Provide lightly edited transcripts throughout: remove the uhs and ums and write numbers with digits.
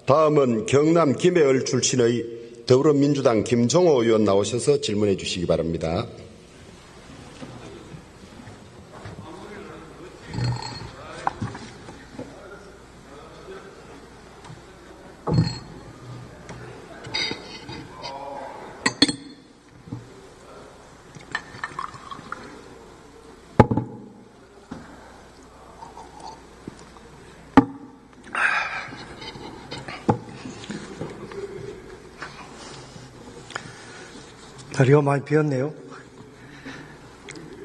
다음은 경남 김해을 출신의 더불어민주당 김종호 의원 나오셔서 질문해 주시기 바랍니다. 자리가 많이 비었네요.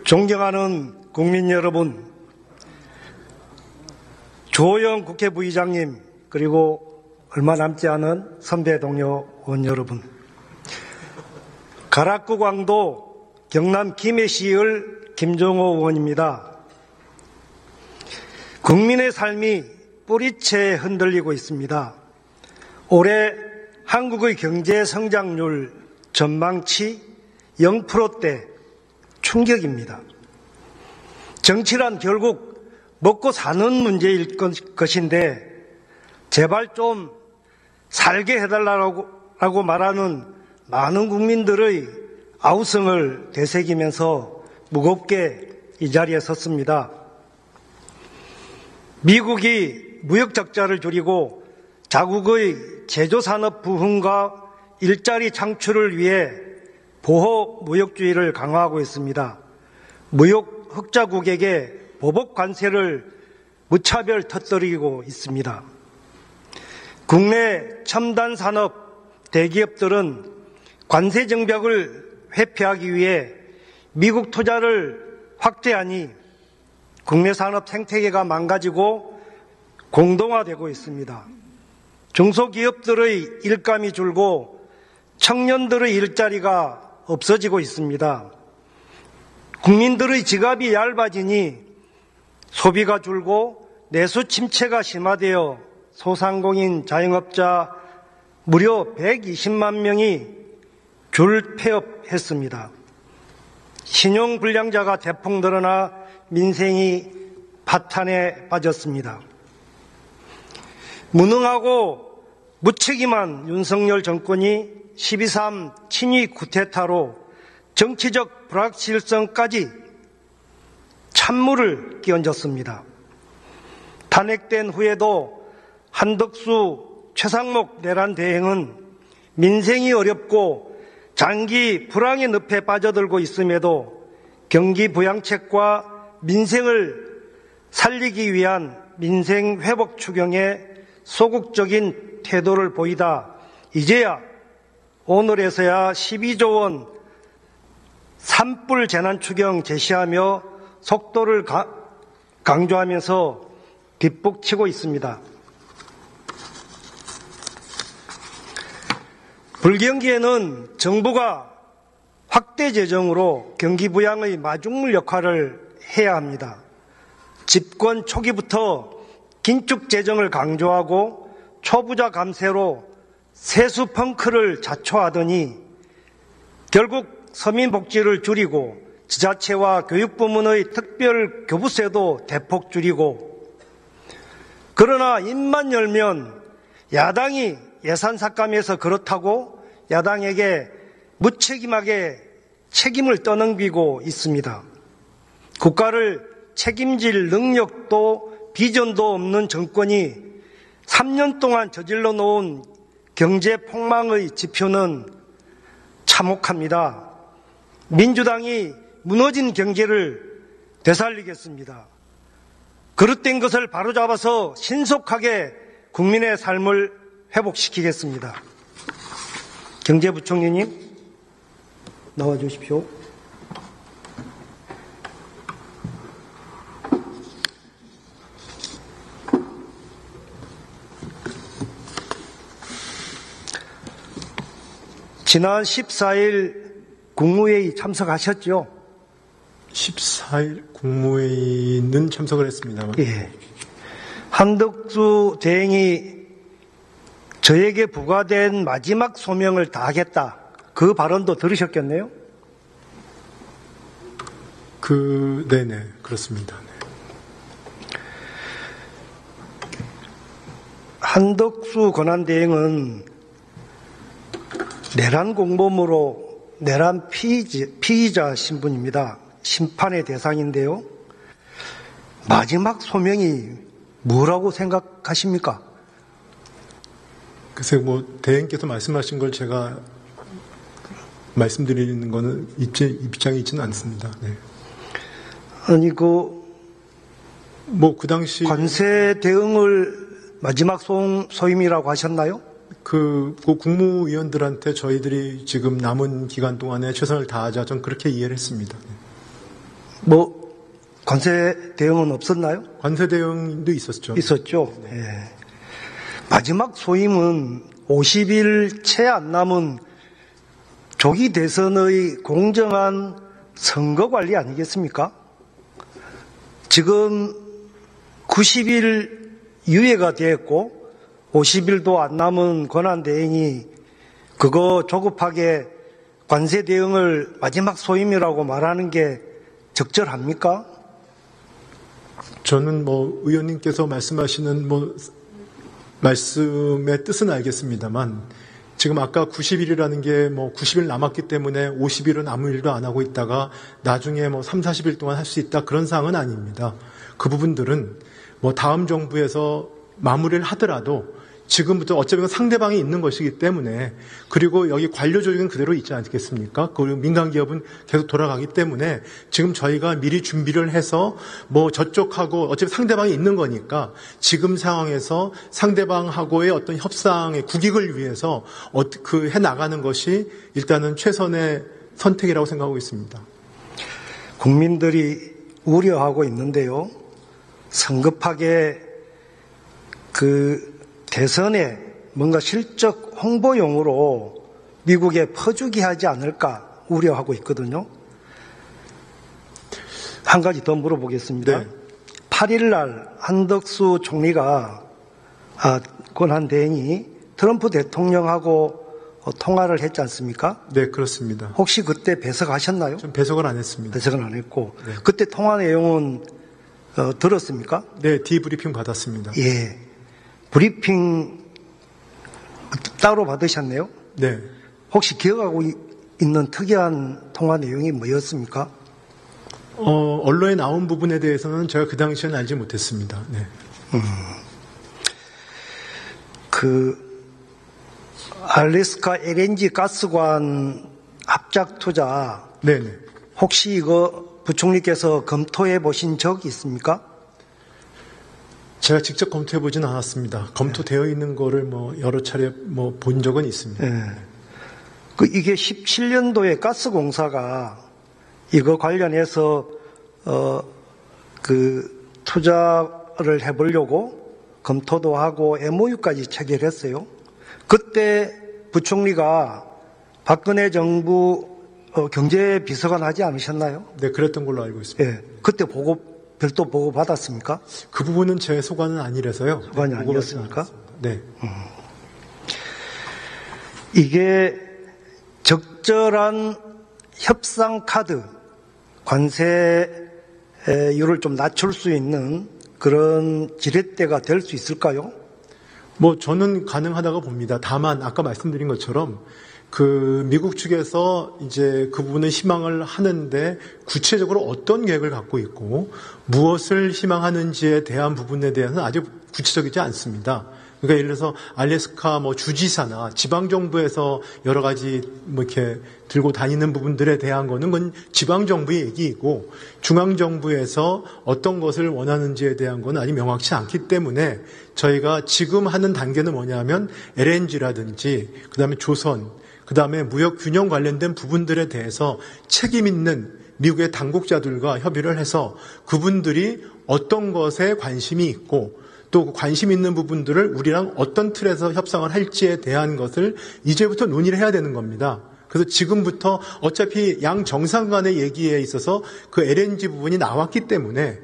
존경하는 국민 여러분, 조호영 국회 부의장님, 그리고 얼마 남지 않은 선배 동료 의원 여러분, 가락구 광도 경남 김해시의 김종호 의원입니다. 국민의 삶이 뿌리채 흔들리고 있습니다. 올해 한국의 경제 성장률 전망치 0%대 충격입니다. 정치란 결국 먹고 사는 문제일 것인데 제발 좀 살게 해달라고 말하는 많은 국민들의 아우성을 되새기면서 무겁게 이 자리에 섰습니다. 미국이 무역 적자를 줄이고 자국의 제조산업 부흥과 일자리 창출을 위해 보호 무역주의를 강화하고 있습니다. 무역 흑자국에게 보복 관세를 무차별 터뜨리고 있습니다. 국내 첨단 산업 대기업들은 관세 정벽을 회피하기 위해 미국 투자를 확대하니 국내 산업 생태계가 망가지고 공동화되고 있습니다. 중소기업들의 일감이 줄고 청년들의 일자리가 없어지고 있습니다. 국민들의 지갑이 얇아지니 소비가 줄고 내수 침체가 심화되어 소상공인 자영업자 무려 120만 명이 줄 폐업했습니다. 신용불량자가 대폭 늘어나 민생이 파탄에 빠졌습니다. 무능하고 무책임한 윤석열 정권이 12.3 친위 쿠데타로 정치적 불확실성까지 찬물을 끼얹었습니다. 탄핵된 후에도 한덕수, 최상목 내란 대행은 민생이 어렵고 장기 불황의 늪에 빠져들고 있음에도 경기 부양책과 민생을 살리기 위한 민생 회복 추경에 소극적인 태도를 보이다 이제야 오늘에서야 12조 원 산불 재난 추경 제시하며 속도를 강조하면서 뒷북치고 있습니다. 불경기에는 정부가 확대 재정으로 경기 부양의 마중물 역할을 해야 합니다. 집권 초기부터 긴축 재정을 강조하고 초부자 감세로 세수 펑크를 자초하더니 결국 서민복지를 줄이고 지자체와 교육부문의 특별 교부세도 대폭 줄이고, 그러나 입만 열면 야당이 예산 삭감해서 그렇다고 야당에게 무책임하게 책임을 떠넘기고 있습니다. 국가를 책임질 능력도 비전도 없는 정권이 3년 동안 저질러 놓은 경제 폭망의 지표는 참혹합니다. 민주당이 무너진 경제를 되살리겠습니다. 그릇된 것을 바로잡아서 신속하게 국민의 삶을 회복시키겠습니다. 경제부총리님 나와 주십시오. 지난 14일 국무회의 참석하셨죠? 14일 국무회의는 참석을 했습니다만. 예. 한덕수 대행이 저에게 부과된 마지막 소명을 다하겠다. 그 발언도 들으셨겠네요? 네네, 그렇습니다. 네. 한덕수 권한대행은 내란 공범으로 내란 피의자 신분입니다. 심판의 대상인데요. 마지막 소명이 뭐라고 생각하십니까? 글쎄, 대행께서 말씀하신 걸 제가 말씀드리는 거는 입장에 있지는 않습니다. 네. 아니, 그 당시. 관세 대응을 마지막 소임이라고 하셨나요? 그 국무위원들한테 저희들이 지금 남은 기간 동안에 최선을 다하자, 전 그렇게 이해를 했습니다. 관세 대응은 없었나요? 관세 대응도 있었죠. 있었죠. 네. 마지막 소임은 50일 채 안 남은 조기 대선의 공정한 선거 관리 아니겠습니까? 지금 90일 유예가 됐고 50일도 안 남은 권한대행이 그거 조급하게 관세 대응을 마지막 소임이라고 말하는 게 적절합니까? 저는 의원님께서 말씀하시는 말씀의 뜻은 알겠습니다만, 지금 아까 90일이라는 게 90일 남았기 때문에 50일은 아무 일도 안 하고 있다가 나중에 3, 40일 동안 할 수 있다, 그런 사항은 아닙니다. 그 부분들은 다음 정부에서 마무리를 하더라도 지금부터 어차피 상대방이 있는 것이기 때문에, 그리고 여기 관료 조직은 그대로 있지 않겠습니까? 그리고 민간 기업은 계속 돌아가기 때문에 지금 저희가 미리 준비를 해서 저쪽하고 어차피 상대방이 있는 거니까 지금 상황에서 상대방하고의 어떤 협상의 국익을 위해서 해 나가는 것이 일단은 최선의 선택이라고 생각하고 있습니다. 국민들이 우려하고 있는데요. 성급하게 대선에 뭔가 실적 홍보용으로 미국에 퍼주기 하지 않을까 우려하고 있거든요. 한 가지 더 물어보겠습니다. 네. 8일 날 한덕수 총리가 권한대행이 트럼프 대통령하고 통화를 했지 않습니까? 네, 그렇습니다. 혹시 그때 배석하셨나요? 좀 배석을 안 했습니다. 배석은 안 했고. 네. 그때 통화 내용은 들었습니까? 네, 디브리핑 받았습니다. 예. 브리핑 따로 받으셨네요? 네. 혹시 기억하고 있는 특이한 통화 내용이 뭐였습니까? 언론에 나온 부분에 대해서는 제가 그 당시에는 알지 못했습니다. 네. 알래스카 LNG 가스관 합작 투자. 네네. 혹시 이거 부총리께서 검토해 보신 적이 있습니까? 제가 직접 검토해 보진 않았습니다. 검토되어 있는 거를 여러 차례 본 적은 있습니다. 네. 이게 17년도에 가스공사가 이거 관련해서 투자를 해보려고 검토도 하고 MOU까지 체결했어요. 그때 부총리가 박근혜 정부 경제비서관 하지 않으셨나요? 네, 그랬던 걸로 알고 있습니다. 예. 그때 별도 보고 받았습니까? 그 부분은 제 소관은 아니라서요. 소관이 아니었습니까? 네. 이게 적절한 협상 카드, 관세율을 좀 낮출 수 있는 그런 지렛대가 될 수 있을까요? 저는 가능하다고 봅니다. 다만 아까 말씀드린 것처럼 미국 측에서 이제 그 부분을 희망을 하는데 구체적으로 어떤 계획을 갖고 있고 무엇을 희망하는지에 대한 부분에 대해서는 아직 구체적이지 않습니다. 그러니까 예를 들어서 알래스카 주지사나 지방정부에서 여러 가지 이렇게 들고 다니는 부분들에 대한 거는 그건 지방정부의 얘기이고 중앙정부에서 어떤 것을 원하는지에 대한 건 아직 명확치 않기 때문에 저희가 지금 하는 단계는 뭐냐면 LNG라든지 그다음에 조선 그다음에 무역 균형 관련된 부분들에 대해서 책임 있는 미국의 당국자들과 협의를 해서 그분들이 어떤 것에 관심이 있고 또 관심 있는 부분들을 우리랑 어떤 틀에서 협상을 할지에 대한 것을 이제부터 논의를 해야 되는 겁니다. 그래서 지금부터 어차피 양 정상 간의 얘기에 있어서 그 LNG 부분이 나왔기 때문에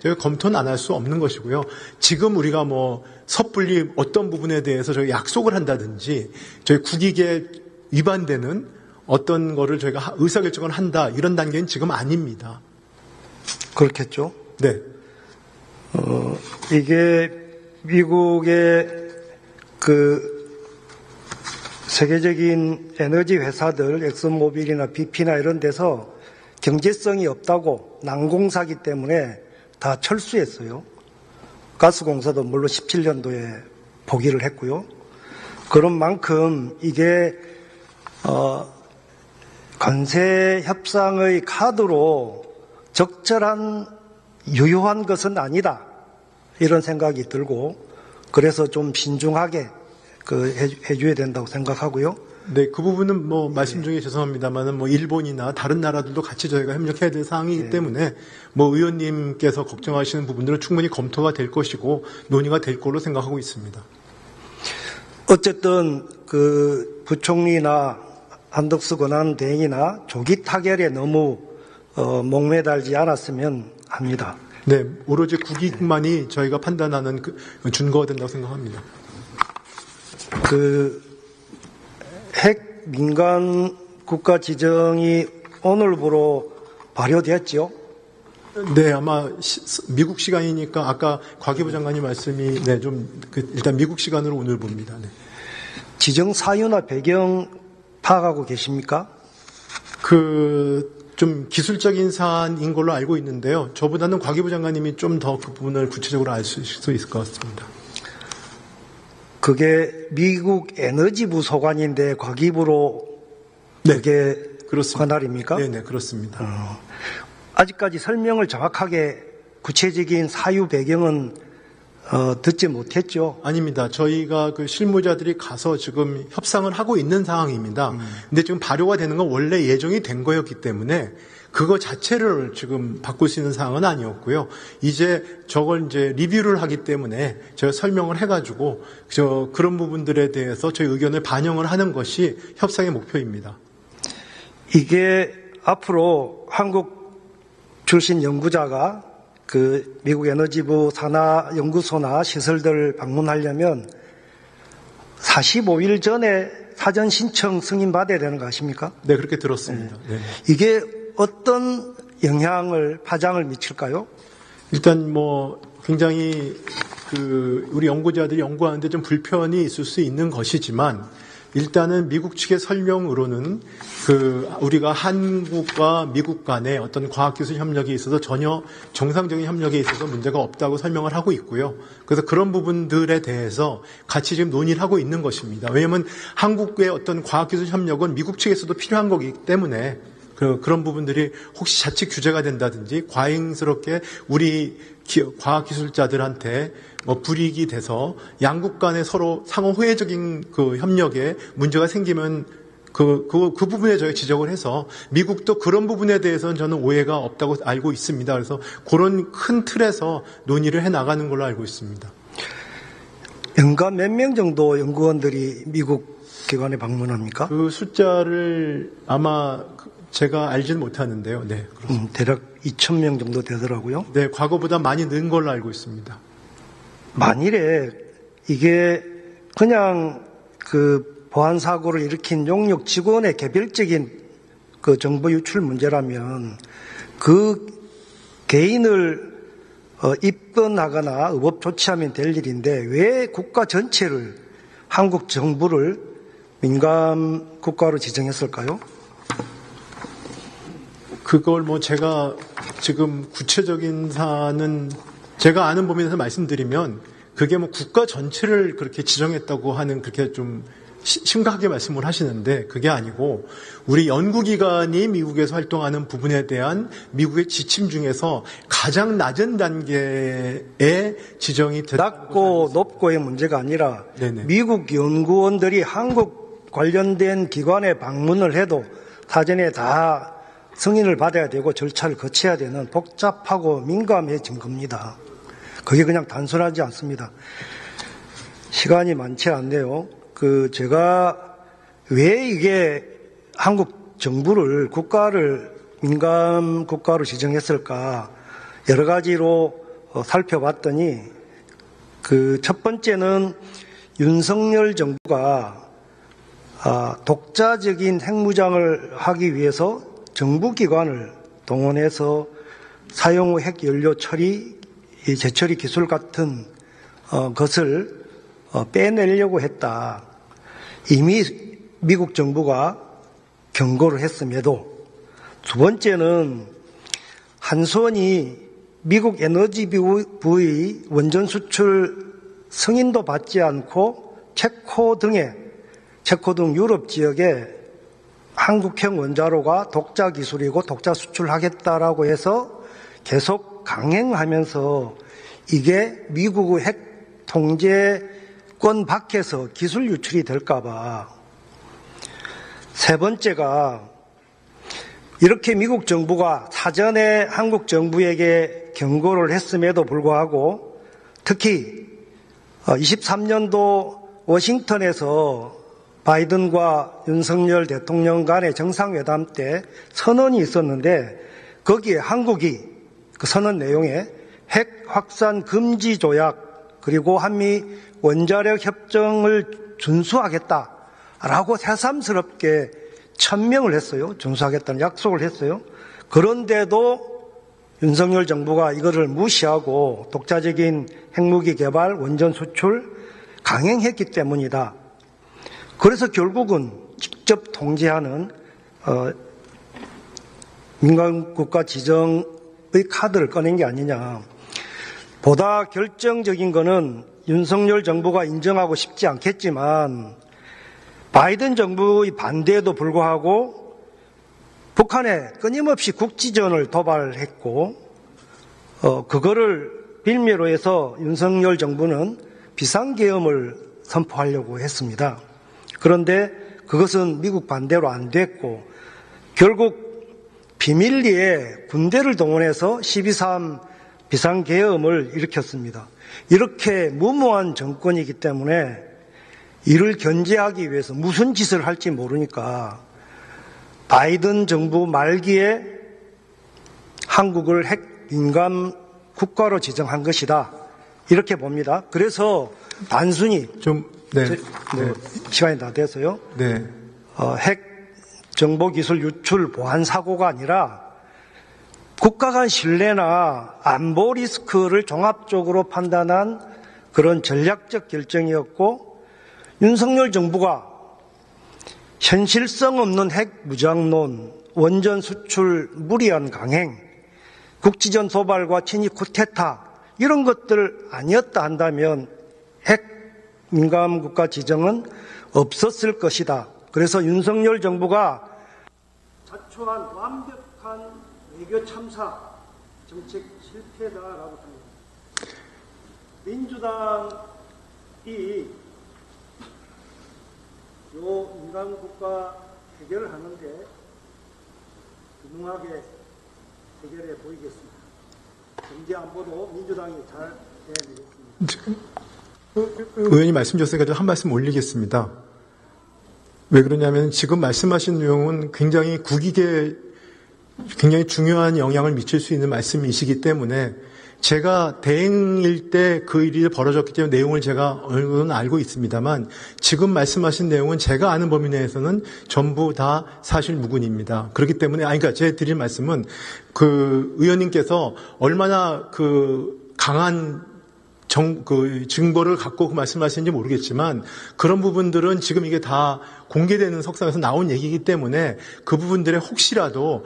저희가 검토는 안 할 수 없는 것이고요. 지금 우리가 섣불리 어떤 부분에 대해서 저희 약속을 한다든지 저희 국익에 위반되는 어떤 거를 저희가 의사결정을 한다 이런 단계는 지금 아닙니다. 그렇겠죠. 네. 이게 미국의 세계적인 에너지 회사들, 엑슨모빌이나 BP나 이런 데서 경제성이 없다고 난공사기 때문에 다 철수했어요. 가스공사도 물론 17년도에 포기를 했고요. 그런 만큼 이게 관세 협상의 카드로 적절한 유효한 것은 아니다, 이런 생각이 들고, 그래서 좀 신중하게 해줘야 된다고 생각하고요. 네, 그 부분은 말씀 중에 죄송합니다만은 일본이나 다른 나라들도 같이 저희가 협력해야 될 사항이기 때문에 의원님께서 걱정하시는 부분들은 충분히 검토가 될 것이고 논의가 될 걸로 생각하고 있습니다. 어쨌든 부총리나 한덕수 권한대행이나 조기 타결에 너무 목매달지 않았으면 합니다. 네, 오로지 국익만이 저희가 판단하는 준거가 된다고 생각합니다. 핵 민간 국가 지정이 오늘부로 발효됐죠? 네, 아마 미국 시간이니까 아까 과기부 장관님 말씀이 일단 미국 시간으로 오늘 봅니다. 네. 지정 사유나 배경 파악하고 계십니까? 좀 기술적인 사안인 걸로 알고 있는데요. 저보다는 과기부 장관님이 좀 더 그 부분을 구체적으로 알 수 있을 것 같습니다. 그게 미국 에너지부 소관인데 과기부로 그게 그렇습니다. 관할입니까? 네, 그렇습니다. 아직까지 설명을 정확하게 구체적인 사유 배경은 듣지 못했죠. 아닙니다. 저희가 실무자들이 가서 지금 협상을 하고 있는 상황입니다. 근데 지금 발효가 되는 건 원래 예정이 된 거였기 때문에 그거 자체를 지금 바꿀 수 있는 상황은 아니었고요. 이제 저걸 리뷰를 하기 때문에 제가 설명을 해가지고 그런 부분들에 대해서 저희 의견을 반영을 하는 것이 협상의 목표입니다. 이게 앞으로 한국 출신 연구자가 미국 에너지부 산하 연구소나 시설들 방문하려면 45일 전에 사전 신청 승인 받아야 되는 거 아십니까? 네, 그렇게 들었습니다. 네. 이게 어떤 파장을 미칠까요? 일단 굉장히 우리 연구자들이 연구하는데 좀 불편이 있을 수 있는 것이지만 일단은 미국 측의 설명으로는 우리가 한국과 미국 간의 어떤 과학기술 협력에 있어서 전혀 정상적인 협력에 있어서 문제가 없다고 설명을 하고 있고요. 그래서 그런 부분들에 대해서 같이 지금 논의를 하고 있는 것입니다. 왜냐하면 한국의 어떤 과학기술 협력은 미국 측에서도 필요한 거기 때문에 그런 부분들이 혹시 자칫 규제가 된다든지 과잉스럽게 우리 과학기술자들한테 불이익이 돼서 양국 간에 서로 상호 호혜적인 협력에 문제가 생기면 그 부분에 저희 지적을 해서 미국도 그런 부분에 대해서는 저는 오해가 없다고 알고 있습니다. 그래서 그런 큰 틀에서 논의를 해 나가는 걸로 알고 있습니다. 연간 몇 명 정도 연구원들이 미국 기관에 방문합니까? 그 숫자를 아마 제가 알지는 못하는데요. 네, 그렇습니다. 대략 2,000명 정도 되더라고요. 네, 과거보다 많이 는 걸로 알고 있습니다. 만일에 이게 그냥 보안 사고를 일으킨 용역 직원의 개별적인 정보 유출 문제라면 개인을 입건하거나 의법 조치하면 될 일인데 왜 국가 전체를, 한국 정부를 민감 국가로 지정했을까요? 그걸 제가 지금 구체적인 사안은 제가 아는 범위에서 말씀드리면 그게 국가 전체를 그렇게 지정했다고 하는 그렇게 좀 심각하게 말씀을 하시는데 그게 아니고 우리 연구기관이 미국에서 활동하는 부분에 대한 미국의 지침 중에서 가장 낮은 단계에 지정이 낮고 높고의 문제가 아니라 네네. 미국 연구원들이 한국 관련된 기관에 방문을 해도 사전에 다 승인을 받아야 되고 절차를 거쳐야 되는 복잡하고 민감해진 겁니다. 그게 그냥 단순하지 않습니다. 시간이 많지 않네요. 제가 왜 이게 한국 정부를 민감 국가로 지정했을까 여러 가지로 살펴봤더니 첫 번째는 윤석열 정부가 독자적인 핵무장을 하기 위해서 정부기관을 동원해서 사용 후 핵연료 처리, 재처리 기술 같은 것을 빼내려고 했다. 이미 미국 정부가 경고를 했음에도, 두 번째는 한수원이 미국 에너지부의 원전 수출 승인도 받지 않고 체코 등 유럽 지역에 한국형 원자로가 독자 기술이고 독자 수출하겠다라고 해서 계속 강행하면서 이게 미국의 핵 통제권 밖에서 기술 유출이 될까봐. 세 번째가 이렇게 미국 정부가 사전에 한국 정부에게 경고를 했음에도 불구하고 특히 23년도 워싱턴에서 바이든과 윤석열 대통령 간의 정상회담 때 선언이 있었는데 거기에 한국이 그 선언 내용에 핵 확산 금지 조약 그리고 한미 원자력 협정을 준수하겠다라고 새삼스럽게 천명을 했어요. 준수하겠다는 약속을 했어요. 그런데도 윤석열 정부가 이거를 무시하고 독자적인 핵무기 개발, 원전 수출 강행했기 때문이다. 그래서 결국은 직접 통제하는 민간국가 지정의 카드를 꺼낸 게 아니냐. 보다 결정적인 것은 윤석열 정부가 인정하고 싶지 않겠지만 바이든 정부의 반대에도 불구하고 북한에 끊임없이 국지전을 도발했고 그거를 빌미로 해서 윤석열 정부는 비상계엄을 선포하려고 했습니다. 그런데 그것은 미국 반대로 안 됐고 결국 비밀리에 군대를 동원해서 12.3 비상계엄을 일으켰습니다. 이렇게 무모한 정권이기 때문에 이를 견제하기 위해서 무슨 짓을 할지 모르니까 바이든 정부 말기에 한국을 핵 민감 국가로 지정한 것이다. 이렇게 봅니다. 그래서 단순히 시간이 다 돼서요. 네. 핵 정보기술 유출 보안 사고가 아니라 국가 간 신뢰나 안보 리스크를 종합적으로 판단한 그런 전략적 결정이었고 윤석열 정부가 현실성 없는 핵 무장론, 원전 수출 무리한 강행, 국지전 도발과 친위 쿠데타 이런 것들 아니었다 한다면 핵 민감 국가 지정은 없었을 것이다. 그래서 윤석열 정부가 자초한 완벽한 외교 참사 정책 실패다라고 생각합니다. 민주당이 요 민간 국가 해결을 하는데 유능하게 해결해 보이겠습니다. 경제 안보도 민주당이 잘 해내겠습니다. 의원님 말씀 주셨으니까 한 말씀 올리겠습니다. 왜 그러냐면 지금 말씀하신 내용은 굉장히 국익에 굉장히 중요한 영향을 미칠 수 있는 말씀이시기 때문에 제가 대행일 때 그 일이 벌어졌기 때문에 내용을 제가 어느 정도는 알고 있습니다만 지금 말씀하신 내용은 제가 아는 범위 내에서는 전부 다 사실 무근입니다. 그렇기 때문에 그러니까 제 드릴 말씀은 그 의원님께서 얼마나 그 강한 증거를 갖고 그 말씀하시는지 모르겠지만 그런 부분들은 지금 이게 다 공개되는 석상에서 나온 얘기이기 때문에 그 부분들에 혹시라도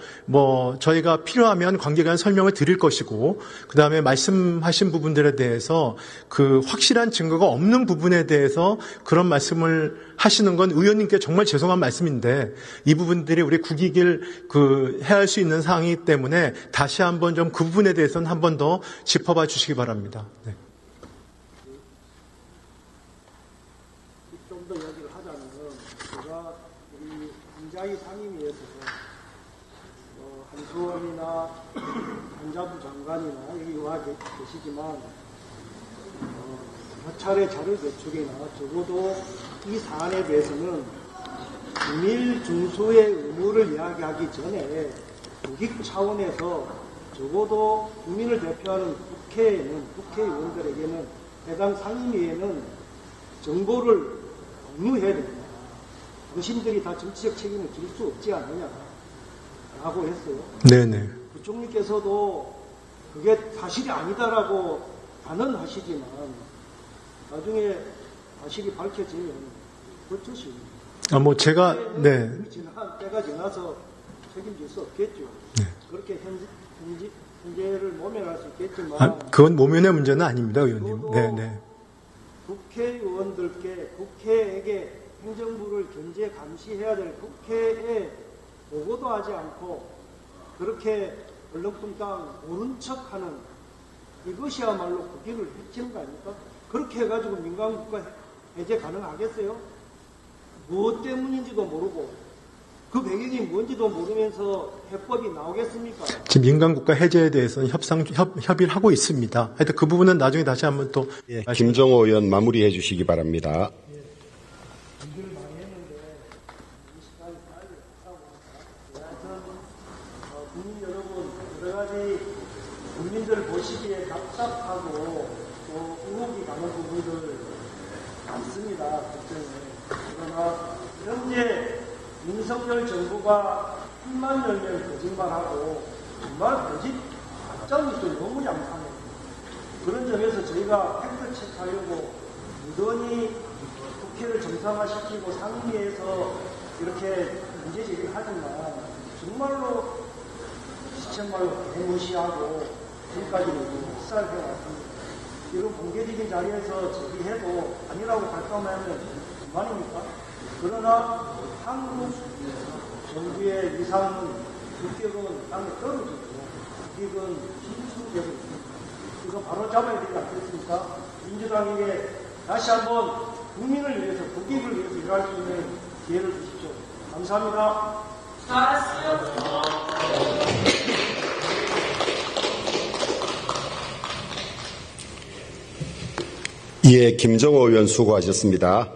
저희가 필요하면 관계간 설명을 드릴 것이고 그 다음에 말씀하신 부분들에 대해서 그 확실한 증거가 없는 부분에 대해서 그런 말씀을 하시는 건 의원님께 정말 죄송한 말씀인데 이 부분들이 우리 국익을 해할 수 있는 사항이기 때문에 다시 한번 좀 그 부분에 대해서는 한 번 더 짚어봐 주시기 바랍니다. 네. 좀 더 이야기를 하자면 제가 우리 한자위 상임위에서 한수원이나 환자부 장관이나 여기 와 계시지만 몇 차례 자료 제출이나 적어도 이 사안에 대해서는 비밀 준수의 의무를 이야기하기 전에 국익 차원에서 적어도 국민을 대표하는 국회의원들에게는 해당 상임위에는 정보를 공유해야 됩니다. 당신들이 다 정치적 책임을 질 수 없지 않느냐라고 했어요. 네네. 부총리께서도 그게 사실이 아니다라고 단언하시지만 나중에 사실이 밝혀지면 어쩌시? 제가, 네. 때가 지나서 책임질 수 없겠죠. 그렇게 현재를 모면할 수 있겠지만. 그건 모면의 문제는 아닙니다, 의원님. 네, 네. 국회의원들께 국회에게 행정부를 견제 감시해야 될 국회에 보고도 하지 않고 그렇게 얼렁뚱땅 모른 척하는 이것이야말로 국익을 해치는 거 아닙니까? 그렇게 해가지고 민간국가 해제 가능하겠어요? 무엇 때문인지도 모르고 그 배경이 뭔지도 모르면서 해법이 나오겠습니까? 지금 민간국가 해제에 대해서는 협의를 하고 있습니다. 하여튼 그 부분은 나중에 다시 한번 또. 김정호 의원 마무리해 주시기 바랍니다. 준비를 많이 했는데 이 시간이 빨리 하고 하여튼 국민 여러분 여러 가지 국민들 보시기에 답답하고 또 의혹이 가는 부분들 많습니다. 걱정에. 그러나 현재 윤석열 정부가 입만 열면 거짓말하고 정말 거짓 가짜뉴스 너무 양산해요. 그런 점에서 저희가 팩트 체크하려고 무던히 국회를 정상화시키고 상임위에서 이렇게 문제 제기를 하지만 정말로 시청말로 개무시하고 지금까지는 흡살해왔습니다. 이런 공개적인 자리에서 제기해도 아니라고 발표하면 정말입니까? 그러나 한국 정부의 위상은 국격은 땅에 떨어지고 국익은 신수되고 있습니다. 이거 바로 잡아야 되지 않겠습니까? 민주당에게 다시 한번 국민을 위해서 국익을 위해서 일할 수 있는 기회를 주십시오. 감사합니다. 이에 김정호 의원 수고하셨습니다.